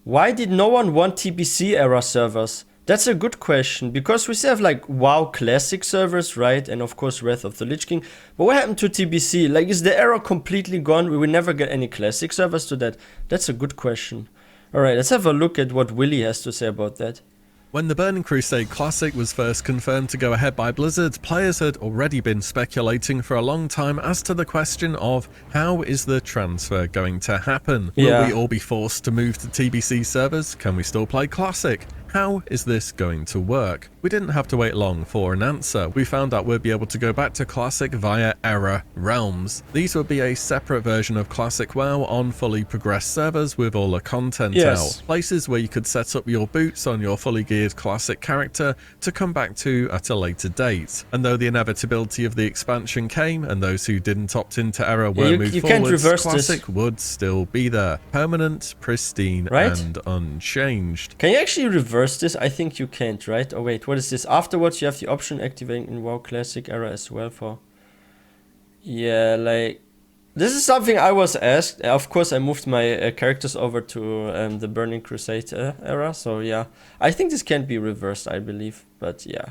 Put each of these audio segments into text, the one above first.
Why did no one want TBC era servers? That's a good question, because we still have like WoW Classic servers, right? And of course Wrath of the Lich King. But what happened to TBC? Like, is the era completely gone? We will never get any Classic servers to that? That's a good question. Alright, let's have a look at what WillE has to say about that. When the Burning Crusade Classic was first confirmed to go ahead by Blizzard, players had already been speculating for a long time as to the question of how is the transfer going to happen? Will we all be forced to move to TBC servers? Can we still play Classic? How is this going to work? We didn't have to wait long for an answer. We found out we'd be able to go back to Classic via Era Realms. These would be a separate version of Classic WoW on fully progressed servers with all the content out. Places where you could set up your boots on your fully geared Classic character to come back to at a later date. And though the inevitability of the expansion came and those who didn't opt into Era were moved forwards, Classic would still be there. Permanent, pristine, and unchanged. Can you actually reverse this? I think you can't, right? Oh wait, what is this? Afterwards you have the option activating in WoW Classic era as well for... Yeah, like... This is something I was asked. Of course I moved my characters over to the Burning Crusade era, so yeah. I think this can't be reversed, I believe, but yeah.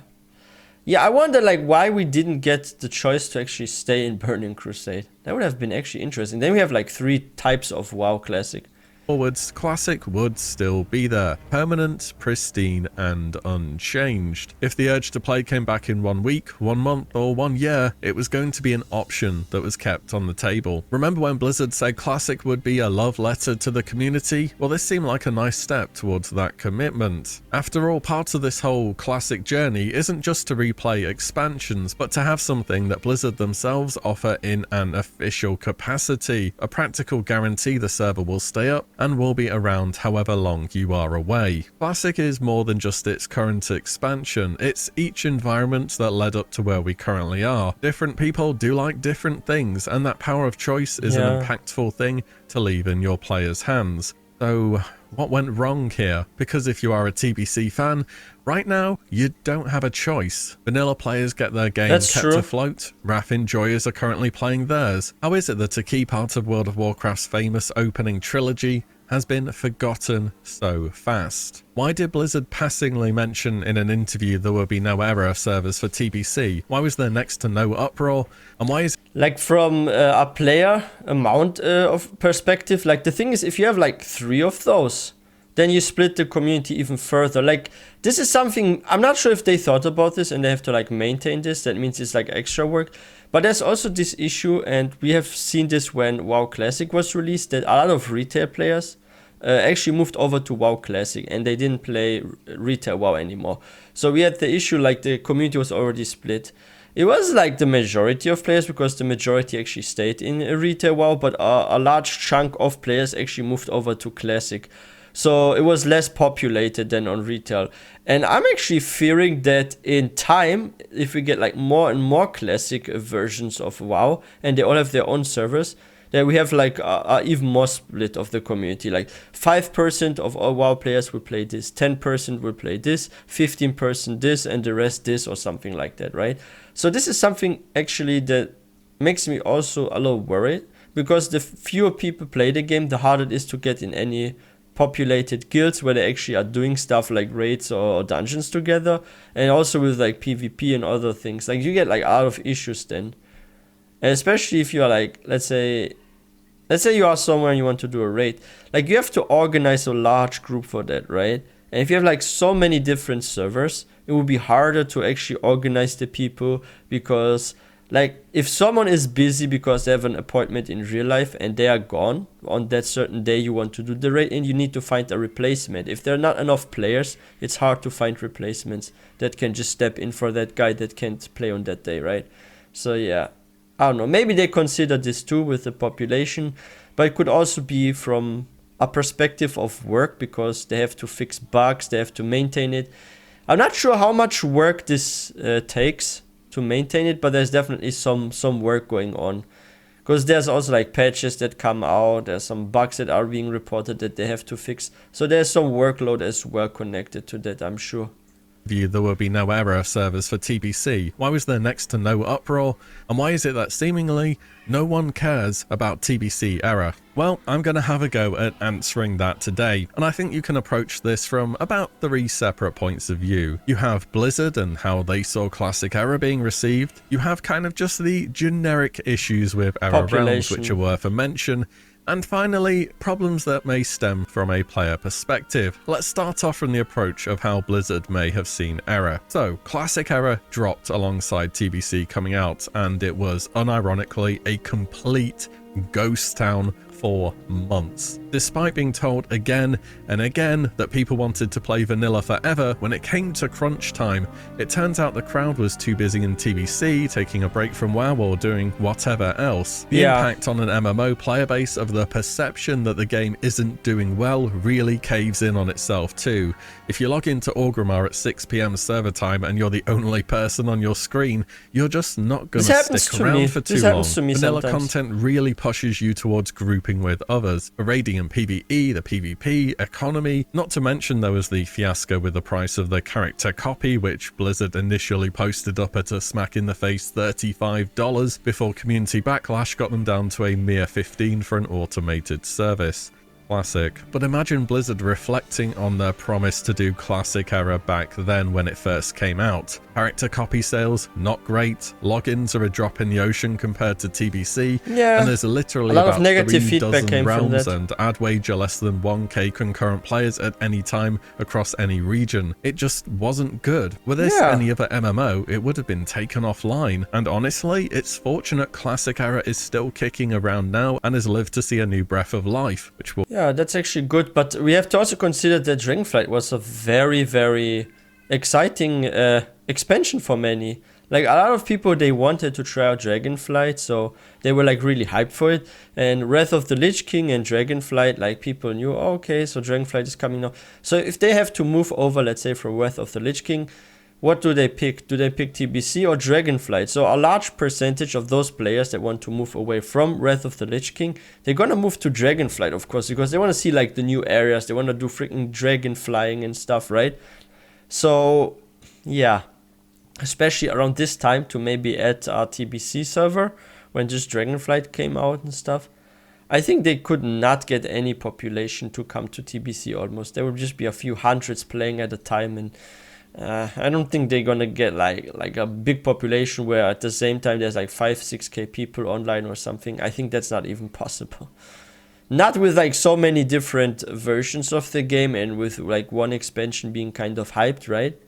Yeah, I wonder like why we didn't get the choice to actually stay in Burning Crusade. That would have been actually interesting. Then we have like 3 types of WoW Classic. Forwards, Classic would still be there. Permanent, pristine, and unchanged. If the urge to play came back in 1 week, 1 month, or 1 year, it was going to be an option that was kept on the table. Remember when Blizzard said Classic would be a love letter to the community? Well, this seemed like a nice step towards that commitment. After all, part of this whole Classic journey isn't just to replay expansions, but to have something that Blizzard themselves offer in an official capacity. A practical guarantee the server will stay up and will be around however long you are away. Classic is more than just its current expansion, it's each environment that led up to where we currently are. Different people do like different things, and that power of choice is an impactful thing to leave in your players' hands. So, what went wrong here? Because if you are a TBC fan, right now, you don't have a choice. Vanilla players get their game kept afloat. Wrath enjoyers are currently playing theirs. How is it that a key part of World of Warcraft's famous opening trilogy has been forgotten so fast? Why did Blizzard passingly mention in an interview there will be no era servers for TBC? Why was there next to no uproar? And why is... Like from a player amount of perspective, like the thing is, if you have like 3 of those, then you split the community even further. Like, this is something, I'm not sure if they thought about this and they have to like maintain this. That means it's like extra work. But there's also this issue, and we have seen this when WoW Classic was released, that a lot of retail players actually moved over to WoW Classic and they didn't play retail WoW anymore. So we had the issue like the community was already split. It was like the majority of players, because the majority actually stayed in retail WoW, but a large chunk of players actually moved over to Classic. So it was less populated than on retail. And I'm actually fearing that in time, if we get like more and more Classic versions of WoW, and they all have their own servers, then we have like even more split of the community. Like 5% of all WoW players will play this, 10% will play this, 15% this, and the rest this, or something like that, right? So this is something actually that makes me also a little worried, because the fewer people play the game, the harder it is to get in any populated guilds where they actually are doing stuff like raids or dungeons together, and also with like PvP and other things. Like you get like out of issues then, and especially if you are like, let's say you are somewhere and you want to do a raid, like you have to organize a large group for that, right? And if you have like so many different servers, it will be harder to actually organize the people, because like if someone is busy because they have an appointment in real life and they are gone on that certain day you want to do the raid, and you need to find a replacement. If there are not enough players, it's hard to find replacements that can just step in for that guy that can't play on that day, right? So yeah, I don't know, maybe they consider this too with the population, but it could also be from a perspective of work, because they have to fix bugs, they have to maintain it. I'm not sure how much work this takes to maintain it, but there's definitely some work going on, because there's also like patches that come out, there's some bugs that are being reported that they have to fix, so there's some workload as well connected to that, I'm sure. There will be no era servers for TBC. Why was there next to no uproar? And why is it that seemingly no one cares about TBC era? Well, I'm going to have a go at answering that today, and I think you can approach this from about 3 separate points of view. You have Blizzard and how they saw Classic Era being received. You have kind of just the generic issues with Era Realms, which are worth a mention. And finally, problems that may stem from a player perspective. Let's start off from the approach of how Blizzard may have seen Era. So, Classic Era dropped alongside TBC coming out, and it was unironically a complete ghost town for months. Despite being told again and again that people wanted to play vanilla forever, when it came to crunch time, it turns out the crowd was too busy in TBC, taking a break from WoW or doing whatever else. The impact on an MMO player base of the perception that the game isn't doing well really caves in on itself too. If you log into Orgrimmar at 6 PM server time and you're the only person on your screen, you're just not going to stick around for too long. Vanilla content really pushes you towards grouping with others, irradiant PvE, the PvP, economy, not to mention there was the fiasco with the price of the character copy, which Blizzard initially posted up at a smack in the face $35 before community backlash got them down to a mere $15 for an automated service. Classic. But imagine Blizzard reflecting on their promise to do Classic Era back then when it first came out. Character copy sales, not great. Logins are a drop in the ocean compared to TBC. Yeah. And there's literally a lot about of negative 3 feedback dozen came from realms that. and ad wager less than 1k concurrent players at any time across any region. It just wasn't good. Were this any other MMO, it would have been taken offline. And honestly, it's fortunate Classic Era is still kicking around now and has lived to see a new breath of life, which will... Yeah, that's actually good, but we have to also consider that Dragonflight was a very, very exciting expansion for many. Like, a lot of people, they wanted to try out Dragonflight, so they were like really hyped for it. And Wrath of the Lich King and Dragonflight, like, people knew, oh, okay, so Dragonflight is coming now. So if they have to move over, let's say, from Wrath of the Lich King, what do they pick? Do they pick TBC or Dragonflight? So a large percentage of those players that want to move away from Wrath of the Lich King, they're gonna move to Dragonflight, of course, because they want to see like the new areas. They want to do freaking dragon flying and stuff, right? So yeah, especially around this time to maybe add our TBC server when just Dragonflight came out and stuff. I think they could not get any population to come to TBC almost. There would just be a few hundreds playing at a time, and I don't think they're gonna get like a big population where at the same time there's like 5-6k people online or something. I think that's not even possible. Not with like so many different versions of the game and with like one expansion being kind of hyped, right?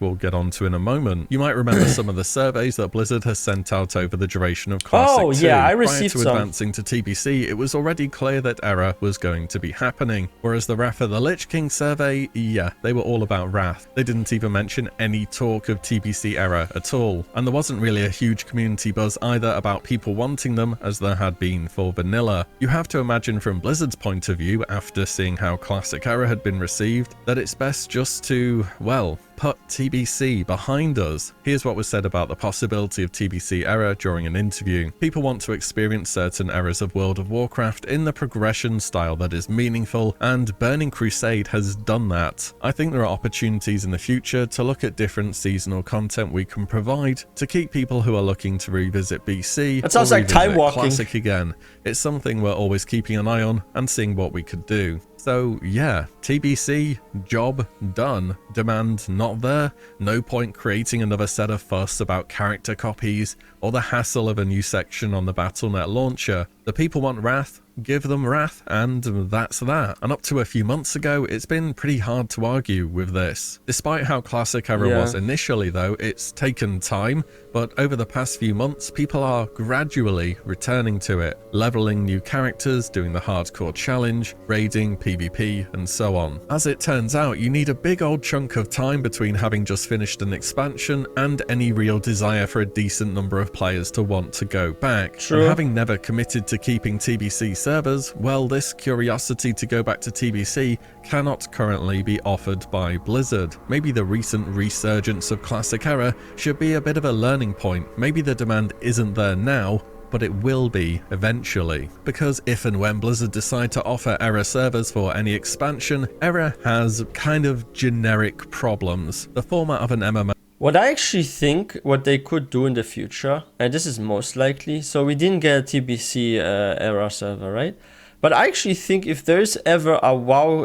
We'll get on to in a moment. You might remember some of the surveys that Blizzard has sent out over the duration of Classic 2. Yeah, I received some. Prior to advancing to TBC, it was already clear that Era was going to be happening. Whereas the Wrath of the Lich King survey, yeah, they were all about Wrath. They didn't even mention any talk of TBC Era at all. And there wasn't really a huge community buzz either about people wanting them as there had been for Vanilla. You have to imagine from Blizzard's point of view, after seeing how Classic Era had been received, that it's best just to, well, put TBC behind us. Here's what was said about the possibility of TBC Era during an interview. People want to experience certain eras of World of Warcraft in the progression style that is meaningful, and Burning Crusade has done that. I think there are opportunities in the future to look at different seasonal content we can provide to keep people who are looking to revisit BC. That sounds like time walking. Classic again. It's something we're always keeping an eye on and seeing what we could do. So yeah, TBC, job done. Demand not there. No point creating another set of fuss about character copies or the hassle of a new section on the Battle.net launcher. The people want Wrath, give them Wrath, and that's that. And up to a few months ago, it's been pretty hard to argue with this. Despite how Classic Era was initially though, it's taken time, but over the past few months, people are gradually returning to it, leveling new characters, doing the hardcore challenge, raiding, PvP, and so on. As it turns out, you need a big old chunk of time between having just finished an expansion and any real desire for a decent number of players to want to go back. True. And having never committed to keeping TBC servers, well, this curiosity to go back to TBC cannot currently be offered by Blizzard. Maybe the recent resurgence of Classic Era should be a bit of a learning point. Maybe the demand isn't there now, but it will be eventually. Because if and when Blizzard decide to offer Era servers for any expansion, Era has kind of generic problems. The format of an MMO. What I actually think what they could do in the future, and this is most likely, so we didn't get a TBC Era server, right? But I actually think if there's ever a WoW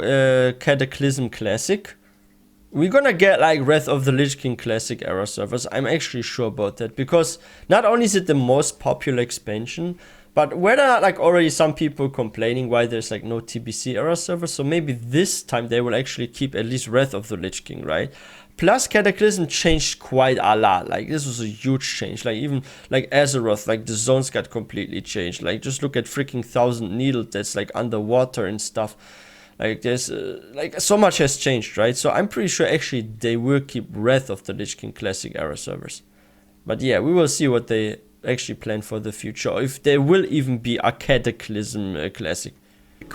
Cataclysm Classic, we're gonna get like Wrath of the Lich King Classic era servers. I'm actually sure about that, because not only is it the most popular expansion, but whether like already some people complaining why there's like no TBC era servers, so maybe this time they will actually keep at least Wrath of the Lich King, right? Plus Cataclysm changed quite a lot. Like this was a huge change. Like even like Azeroth, like the zones got completely changed. Like just look at freaking Thousand Needles that's like underwater and stuff. Like there's like so much has changed, right? So I'm pretty sure actually they will keep Wrath of the Lich King Classic era servers. But yeah, we will see what they actually plan for the future, or if there will even be a Cataclysm Classic.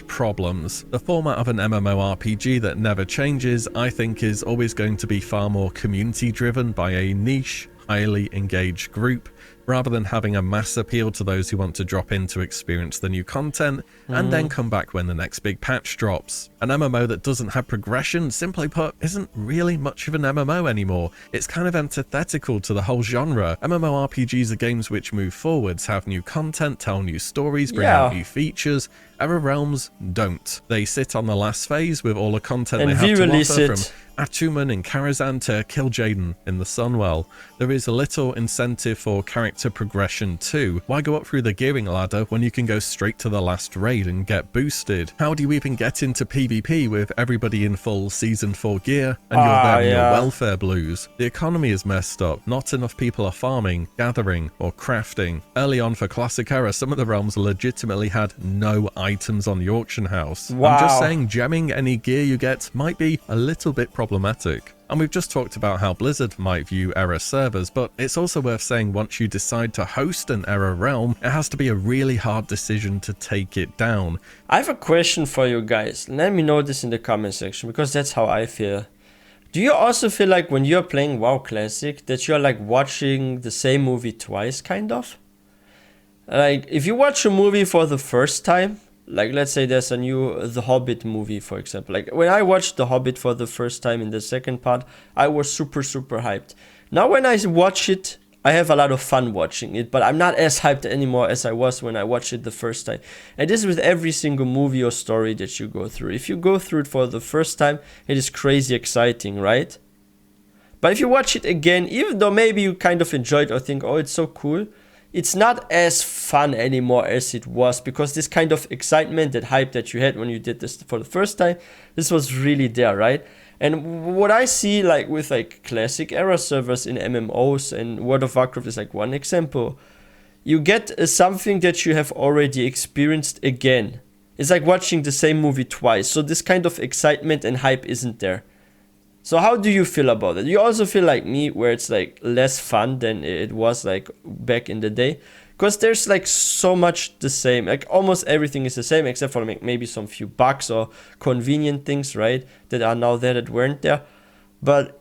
Problems. The format of an MMORPG that never changes, I think, is always going to be far more community driven by a niche, highly engaged group, rather than having a mass appeal to those who want to drop in to experience the new content and then come back when the next big patch drops. An MMO that doesn't have progression, simply put, isn't really much of an MMO anymore. It's kind of antithetical to the whole genre. MMORPGs are games which move forwards, have new content, tell new stories, bring out new features. Era Realms don't. They sit on the last phase with all the content they have to offer, from Atuman in Karazhan to Kill Jaden in the Sunwell. There is little incentive for character progression too. Why go up through the gearing ladder when you can go straight to the last raid and get boosted? How do you even get into PvP with everybody in full Season 4 gear and you're there in your welfare blues? The economy is messed up. Not enough people are farming, gathering, or crafting. Early on for Classic Era, some of the realms legitimately had no items on the auction house. I'm just saying, gemming any gear you get might be a little bit problematic. And we've just talked about how Blizzard might view era servers, but it's also worth saying once you decide to host an era realm, it has to be a really hard decision to take it down. I have a question for you guys. Let me know this in the comment section, because that's how I feel. Do you also feel like when you're playing WoW Classic that you're like watching the same movie twice, kind of? Like if you watch a movie for the first time, like let's say there's a new The Hobbit movie, for example. Like when I watched The Hobbit for the first time in the second part, I was super hyped. Now when I watch it, I have a lot of fun watching it, but I'm not as hyped anymore as I was when I watched it the first time. And this is with every single movie or story that you go through. If you go through it for the first time, it is crazy exciting, right? But if you watch it again, even though maybe you kind of enjoy it or think, oh, it's so cool, it's not as fun anymore as it was, because this kind of excitement, that hype that you had when you did this for the first time, this was really there, right? And what I see like with like classic era servers in MMOs, and World of Warcraft is like one example, you get something that you have already experienced again. It's like watching the same movie twice, so this kind of excitement and hype isn't there. So how do you feel about it? You also feel like me, where it's like less fun than it was like back in the day? Because there's like so much the same, like almost everything is the same, except for maybe some few bugs or convenient things, right, that are now there that weren't there. But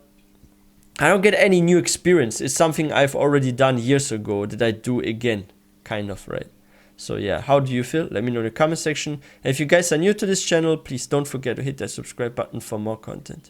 I don't get any new experience. It's something I've already done years ago that I do again, kind of, right? So yeah, how do you feel? Let me know in the comment section. And if you guys are new to this channel, please don't forget to hit that subscribe button for more content.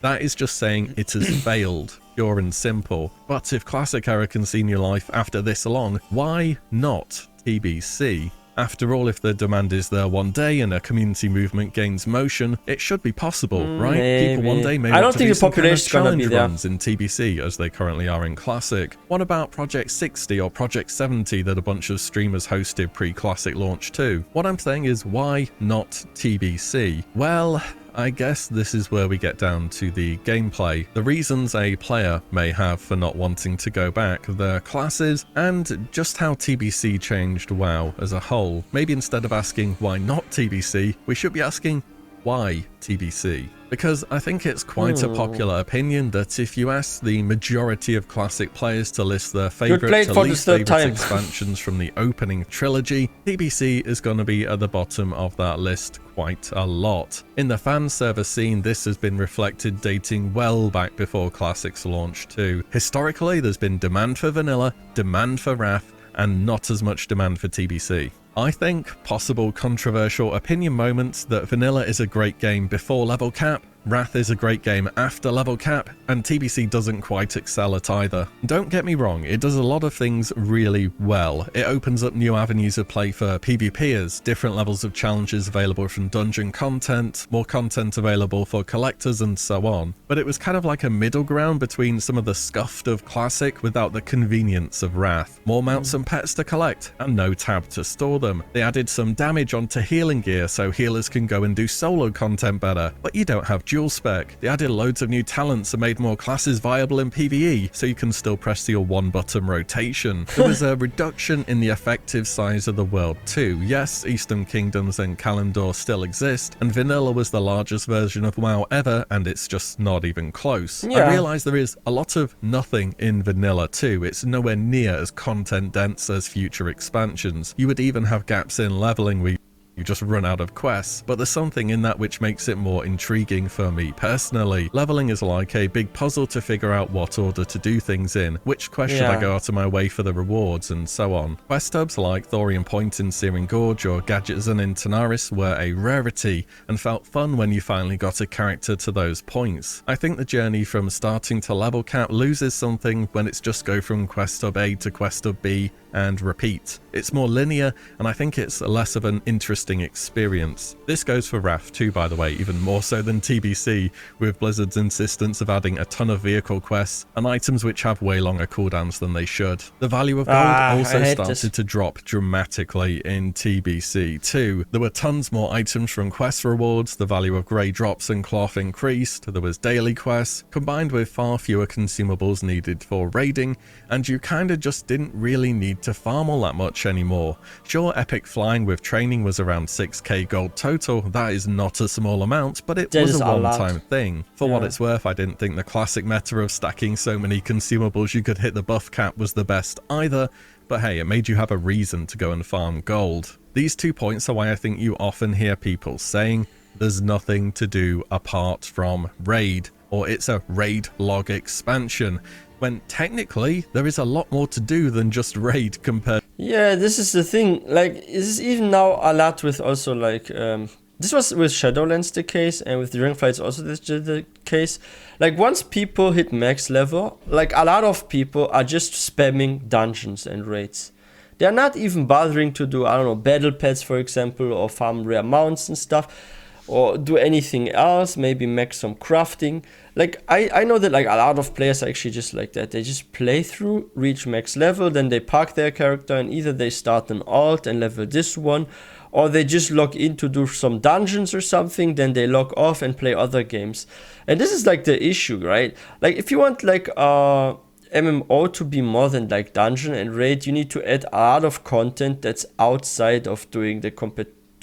That is just saying it has failed, pure and simple. But if Classic Era can see your life after this long, why not TBC? After all, if the demand is there one day and a community movement gains motion, it should be possible, right? Maybe. People one day may I don't want to think do the some kind of population's gonna be challenge there. runs in TBC as they currently are in Classic. What about Project 60 or Project 70 that a bunch of streamers hosted pre-Classic launch too? What I'm saying is, why not TBC? Well, I guess this is where we get down to the gameplay, the reasons a player may have for not wanting to go back, their classes, and just how TBC changed WoW as a whole. Maybe instead of asking why not TBC, we should be asking why TBC. Because I think it's quite a popular opinion that if you ask the majority of Classic players to list their favourite to least favourite expansions from the opening trilogy, TBC is going to be at the bottom of that list quite a lot. In the fan server scene, this has been reflected dating well back before Classic's launch too. Historically, there's been demand for vanilla, demand for Wrath, and not as much demand for TBC. I think possible controversial opinion moments that vanilla is a great game before level cap, Wrath is a great game after level cap, and TBC doesn't quite excel at either. Don't get me wrong, it does a lot of things really well. It opens up new avenues of play for PvPers, different levels of challenges available from dungeon content, more content available for collectors and so on. But it was kind of like a middle ground between some of the scuffed of Classic without the convenience of Wrath. More mounts and pets to collect, and no tab to store them. They added some damage onto healing gear so healers can go and do solo content better, but you don't have dual spec. They added loads of new talents and made more classes viable in PvE, so you can still press your one button rotation. There was a reduction in the effective size of the world too. Yes, Eastern Kingdoms and Kalimdor still exist, and vanilla was the largest version of WoW ever, and it's just not even close. Yeah. I realise there is a lot of nothing in vanilla too. It's nowhere near as content dense as future expansions. You would even have gaps in leveling where you just run out of quests, but there's something in that which makes it more intriguing for me personally. Leveling is like a big puzzle to figure out what order to do things in, which quest should I go out of my way for the rewards, and so on. Quest hubs like Thorium Point in Searing Gorge or Gadgetzan in Tanaris were a rarity, and felt fun when you finally got a character to those points. I think the journey from starting to level cap loses something when it's just go from quest hub A to quest hub B and repeat. It's more linear, and I think it's less of an interesting experience. This goes for Wrath too, by the way, even more so than TBC, with Blizzard's insistence of adding a ton of vehicle quests and items which have way longer cooldowns than they should. The value of gold also started to drop dramatically in TBC too. There were tons more items from quest rewards, the value of grey drops and cloth increased, there was daily quests, combined with far fewer consumables needed for raiding, and you kinda just didn't really need to farm all that much anymore. Sure, epic flying with training was around 6k gold total. That is not a small amount, but it was a one-time thing. For what it's worth, I didn't think the classic meta of stacking so many consumables you could hit the buff cap was the best either, but hey, it made you have a reason to go and farm gold. These 2 points are why I think you often hear people saying there's nothing to do apart from raid, or it's a raid log expansion, when technically there is a lot more to do than just raid compared. Yeah, this is the thing. Like, this is even now a lot with also like this was with Shadowlands the case, and with Dragonflight it's also the case. Like, once people hit max level, like a lot of people are just spamming dungeons and raids. They're not even bothering to do, I don't know, battle pets for example, or farm rare mounts and stuff, or do anything else, maybe make some crafting. Like, I know that like a lot of players are actually just like that. They just play through, reach max level, then they park their character, and either they start an alt and level this one, or they just log in to do some dungeons or something, then they log off and play other games. And this is like the issue, right? Like, if you want like MMO to be more than like dungeon and raid, you need to add a lot of content that's outside of doing the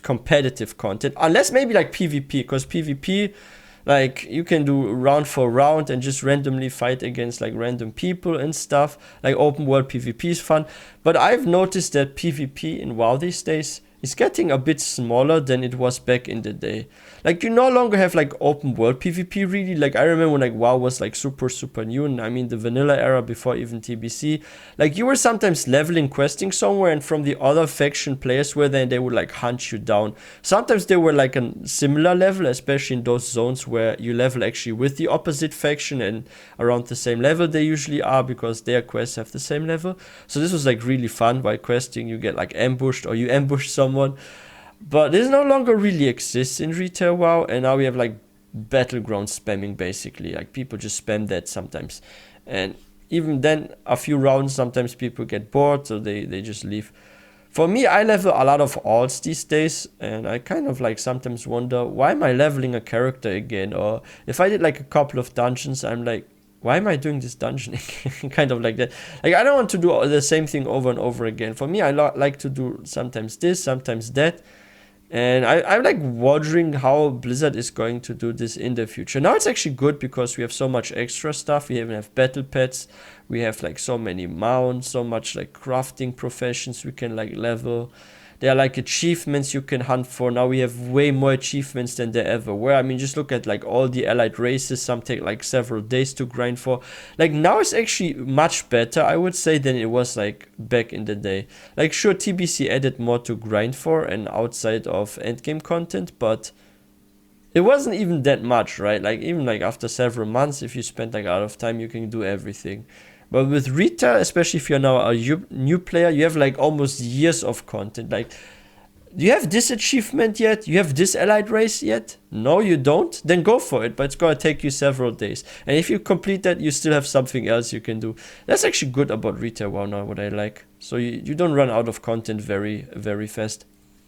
competitive content, unless maybe like PvP, because PvP, like, you can do round for round and just randomly fight against like random people and stuff. Like, open world PvP is fun, but I've noticed that PvP in WoW these days is getting a bit smaller than it was back in the day. Like, you no longer have like open world PvP really. Like, I remember when like WoW was like super new, and I mean the vanilla era before even TBC, like, you were sometimes leveling, questing somewhere, and from the other faction players were there and they would like hunt you down. Sometimes they were like a similar level, especially in those zones where you level actually with the opposite faction, and around the same level they usually are because their quests have the same level. So this was like really fun. While questing, you get like ambushed, or you ambush someone. But this no longer really exists in retail WoW, and now we have like battleground spamming basically. Like, people just spam that sometimes, and even then a few rounds sometimes people get bored, so they just leave. For me, I level a lot of alts these days, and I kind of like sometimes wonder, why am I leveling a character again? Or if I did like a couple of dungeons, I'm like, why am I doing this dungeon again? Kind of like that. Like, I don't want to do the same thing over and over again. For me, I like to do sometimes this, sometimes that. And I'm like wondering how Blizzard is going to do this in the future. Now it's actually good because we have so much extra stuff. We even have battle pets. We have like so many mounts, so much like crafting professions we can like level. There are like achievements you can hunt for. Now we have way more achievements than there ever were. I mean, just look at like all the allied races. Some take like several days to grind for. Like, now it's actually much better, I would say, than it was like back in the day. Like, sure, TBC added more to grind for and outside of endgame content, but it wasn't even that much, right? Like even like after several months, if you spend like a lot of time, you can do everything. But with Rita, especially if you're now a new player, you have like almost years of content. Like, do you have this achievement yet? You have this allied race yet? No, you don't? Then go for it, but it's gonna take you several days. And if you complete that, you still have something else you can do. That's actually good about Rita WoW now, what I like. So you don't run out of content very, very fast.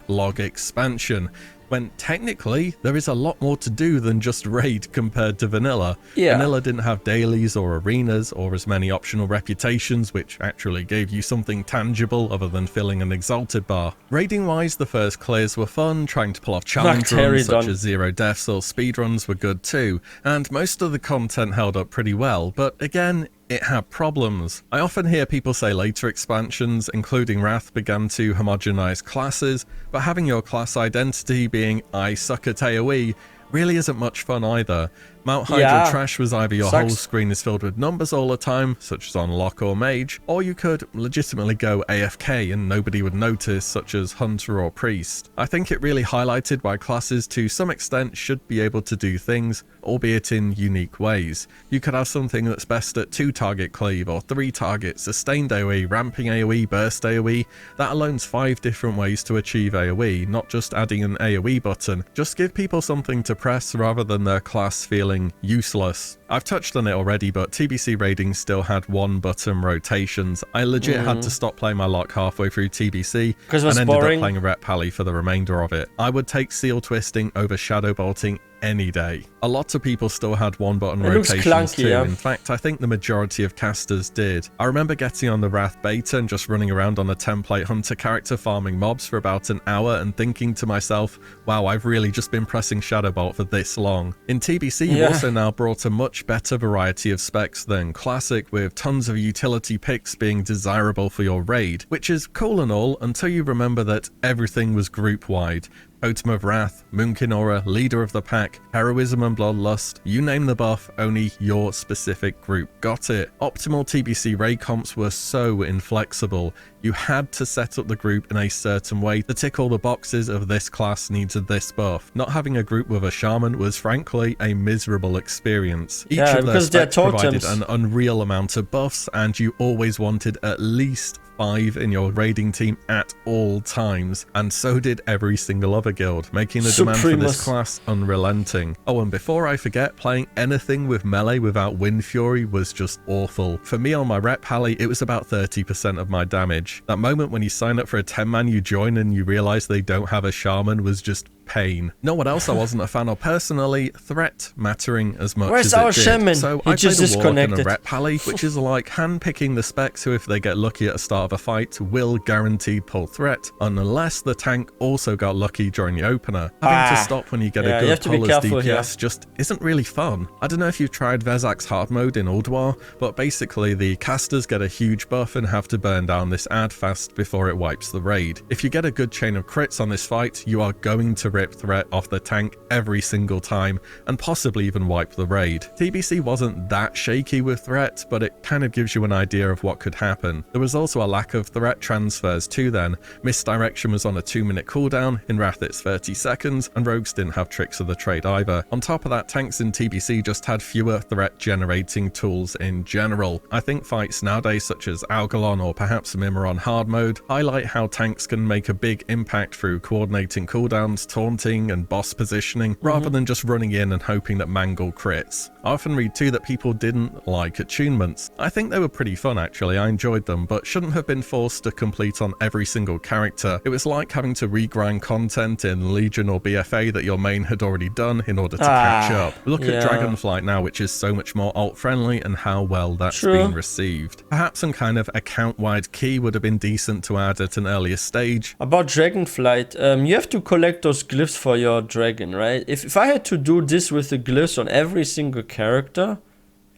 Log expansion, when technically there is a lot more to do than just raid compared to vanilla. Yeah. Vanilla didn't have dailies or arenas or as many optional reputations, which actually gave you something tangible other than filling an exalted bar. Raiding wise, the first clears were fun, trying to pull off challenge runs such as 0 deaths or speedruns were good too, and most of the content held up pretty well, but again, it had problems. I often hear people say later expansions, including Wrath, began to homogenize classes, but having your class identity being I suck at AoE really isn't much fun either. Mount Hydra Trash was either your whole screen is filled with numbers all the time, such as on Lock or Mage, or you could legitimately go AFK and nobody would notice, such as Hunter or Priest. I think it really highlighted why classes to some extent should be able to do things, albeit in unique ways. You could have something that's best at 2 target cleave or 3 target, sustained AoE, ramping AoE, burst AoE. That alone's 5 different ways to achieve AoE, not just adding an AoE button. Just give people something to press rather than their class feeling useless. I've touched on it already, but TBC raiding still had 1 button rotations. I legit had to stop playing my lock halfway through TBC and ended up playing a rep pally for the remainder of it. I would take seal twisting over shadow bolting any day. A lot of people still had 1 button rotations clunky, too. In fact, I think the majority of casters did. I remember getting on the Wrath beta and just running around on a template hunter character farming mobs for about an hour and thinking to myself, wow, I've really just been pressing shadow bolt for this long. In TBC, you've also now brought a much better variety of specs than Classic, with tons of utility picks being desirable for your raid, which is cool and all until you remember that everything was group wide. Totem of Wrath, Moonkin Aura, Leader of the Pack, Heroism and Bloodlust, you name the buff, only your specific group got it. Optimal TBC raid comps were so inflexible. You had to set up the group in a certain way to tick all the boxes of this class needs this buff. Not having a group with a shaman was frankly a miserable experience. Each of their specs provided an unreal amount of buffs, and you always wanted at least 5 in your raiding team at all times, and so did every single other guild, making the demand for this class unrelenting. Oh, and before I forget, playing anything with melee without Wind Fury was just awful. For me on my rep pally, it was about 30% of my damage. That moment when you sign up for a 10-man you join and you realize they don't have a shaman was just pain. No one else I wasn't a fan of personally, threat mattering as much as it did. Shaman? So I played a Warlock and a Rep Pally, which is like hand-picking the specs who, if they get lucky at the start of a fight, will guaranteed pull threat, unless the tank also got lucky during the opener. Having to stop when you get a good pull as DPS just isn't really fun. I don't know if you've tried Vezak's hard mode in Old War, but basically the casters get a huge buff and have to burn down this ad fast before it wipes the raid. If you get a good chain of crits on this fight, you are going to rip threat off the tank every single time and possibly even wipe the raid. TBC wasn't that shaky with threat, but it kind of gives you an idea of what could happen. There was also a lack of threat transfers too then. Misdirection was on a 2-minute cooldown, in Wrath it's 30 seconds, and rogues didn't have tricks of the trade either. On top of that, tanks in TBC just had fewer threat generating tools in general. I think fights nowadays such as Algalon or perhaps Mimir on hard mode highlight how tanks can make a big impact through coordinating cooldowns, taunting and boss positioning, rather than just running in and hoping that Mangle crits. I often read too that people didn't like attunements. I think they were pretty fun actually, I enjoyed them, but shouldn't have been forced to complete on every single character. It was like having to regrind content in Legion or BFA that your main had already done in order to catch up. Look at Dragonflight now, which is so much more alt friendly, and how well that's been received. Perhaps some kind of account-wide key would have been decent to add at an earlier stage. About Dragonflight, you have to collect those glyphs for your dragon, right? If I had to do this with the glyphs on every single character,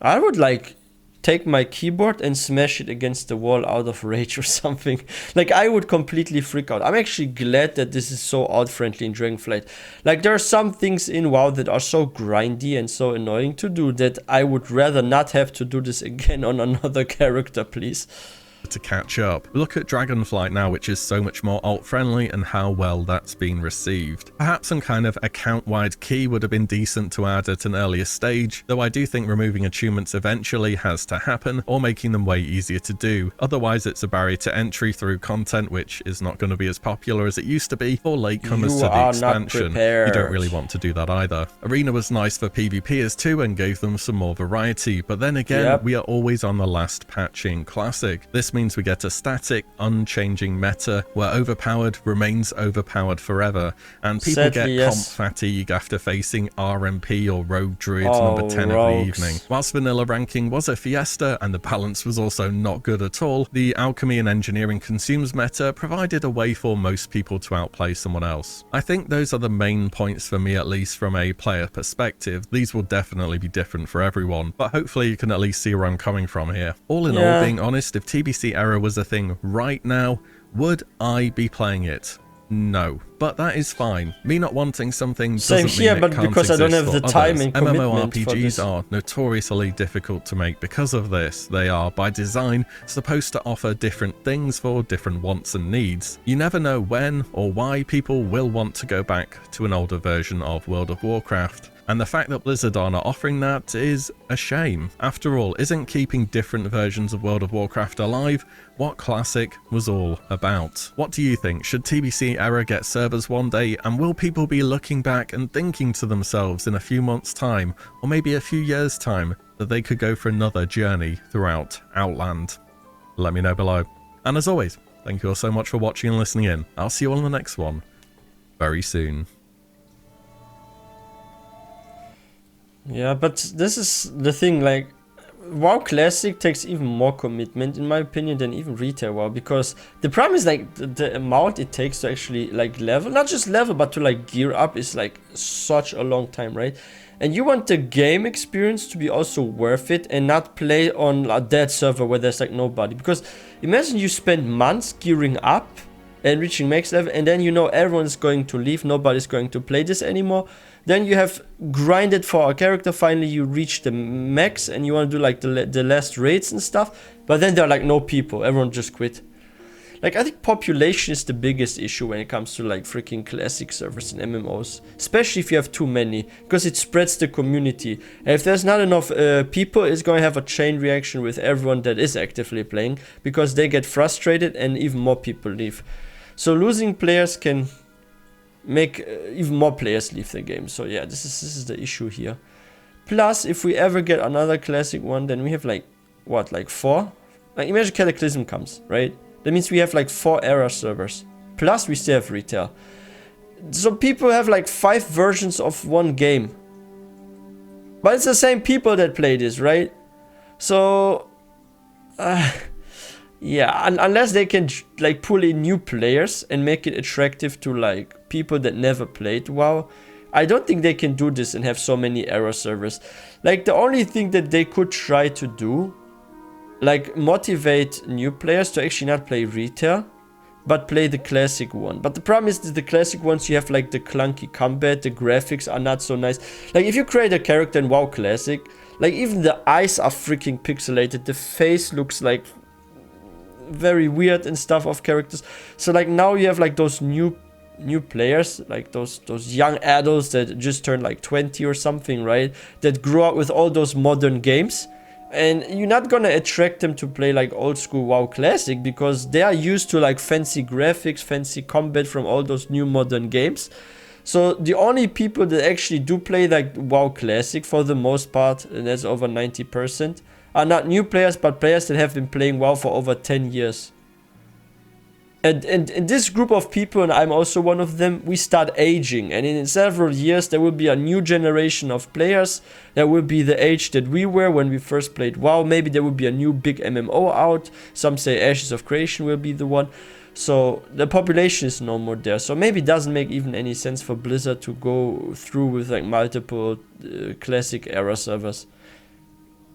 I would like take my keyboard and smash it against the wall out of rage or something. Like, I would completely freak out. I'm actually glad that this is so alt friendly in Dragonflight. Like, there are some things in WoW that are so grindy and so annoying to do that I would rather not have to do this again on another character, please. to catch up. Look at Dragonflight now, which is so much more alt-friendly, and how well that's been received. Perhaps some kind of account-wide key would have been decent to add at an earlier stage, though I do think removing achievements eventually has to happen, or making them way easier to do. Otherwise it's a barrier to entry through content which is not going to be as popular as it used to be for latecomers to the expansion. You don't really want to do that either. Arena was nice for PvPers too and gave them some more variety, but then again, we are always on the last patch in Classic. This means we get a static, unchanging meta where overpowered remains overpowered forever, and people get comp fatigue after facing RMP or Rogue Druid number 10 of the evening. Whilst vanilla ranking was a fiesta and the balance was also not good at all, the alchemy and engineering consumes meta provided a way for most people to outplay someone else. I think those are the main points for me, at least from a player perspective. These will definitely be different for everyone, but hopefully you can at least see where I'm coming from here. All in all, being honest, if TBC Era was a thing right now, would I be playing it? No, but that is fine. Me not wanting something doesn't mean it can't because I don't have the time and commitment. MMORPGs are notoriously difficult to make because of this. They are, by design, supposed to offer different things for different wants and needs. You never know when or why people will want to go back to an older version of World of Warcraft. And the fact that Blizzard are not offering that is a shame. After all, isn't keeping different versions of World of Warcraft alive what Classic was all about? What do you think? Should TBC Era get servers one day, and will people be looking back and thinking to themselves in a few months' time, or maybe a few years' time, that they could go for another journey throughout Outland? Let me know below. And as always, thank you all so much for watching and listening in. I'll see you all in the next one very soon. Yeah, but this is the thing, like, WoW Classic takes even more commitment, in my opinion, than even retail WoW, because the problem is, like, the amount it takes to actually, like, level, not just level, but to, like, gear up is, like, such a long time, right? And you want the game experience to be also worth it and not play on a dead server where there's, like, nobody. Because imagine you spend months gearing up and reaching max level, and then you know everyone's going to leave, nobody's going to play this anymore. Then you have grinded for a character, finally you reach the max and you want to do like the last raids and stuff, but then there are like no people, everyone just quit. Like, I think population is the biggest issue when it comes to like freaking classic servers and MMOs, especially if you have too many, because it spreads the community. And if there's not enough people, it's going to have a chain reaction with everyone that is actively playing, because they get frustrated and even more people leave. So losing players can make even more players leave the game. So yeah, this is the issue here. Plus, if we ever get another classic one, then we have like, what, like 4? Like, imagine Cataclysm comes, right? That means we have like 4 era servers. Plus, we still have retail. So people have like 5 versions of one game. But it's the same people that play this, right? So, yeah, unless they can like pull in new players and make it attractive to like people that never played WoW, I don't think they can do this and have so many era servers. Like, the only thing that they could try to do, like, motivate new players to actually not play retail, but play the classic one. But the problem is that the classic ones, you have like the clunky combat, the graphics are not so nice. Like, if you create a character in WoW Classic, like, even the eyes are freaking pixelated, the face looks like very weird and stuff of characters. So like, now you have like those new players, like those young adults that just turned like 20 or something, right, that grew up with all those modern games, and you're not gonna attract them to play like old school WoW Classic because they are used to like fancy graphics, fancy combat from all those new modern games. So the only people that actually do play like WoW Classic for the most part, and that's over 90%, are not new players, but players that have been playing WoW for over 10 years. And this group of people, and I'm also one of them, we start aging. And in several years, there will be a new generation of players that will be the age that we were when we first played WoW. Maybe there will be a new big MMO out. Some say Ashes of Creation will be the one. So the population is no more there. So maybe it doesn't make even any sense for Blizzard to go through with like multiple classic era servers.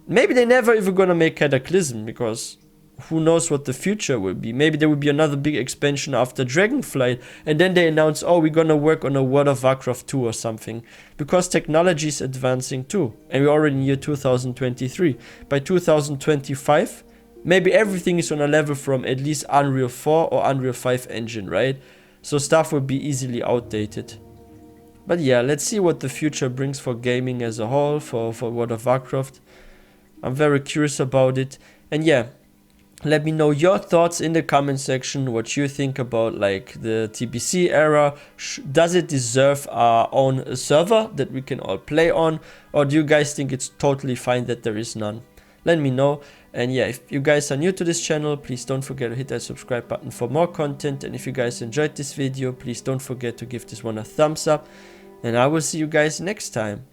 Maybe they're never even gonna make Cataclysm, because who knows what the future will be. Maybe there will be another big expansion after Dragonflight, and then they announce, oh, we're gonna work on a World of Warcraft 2 or something, because technology is advancing too, and we're already in year 2023. By 2025, maybe everything is on a level from at least Unreal 4 or Unreal 5 engine, right? So stuff will be easily outdated. But yeah, let's see what the future brings for gaming as a whole, for World of Warcraft. I'm very curious about it. And yeah, let me know your thoughts in the comment section, what you think about like the TBC era. Does it deserve our own server that we can all play on? Or do you guys think it's totally fine that there is none? Let me know. And yeah, if you guys are new to this channel, please don't forget to hit that subscribe button for more content. And if you guys enjoyed this video, please don't forget to give this one a thumbs up. And I will see you guys next time.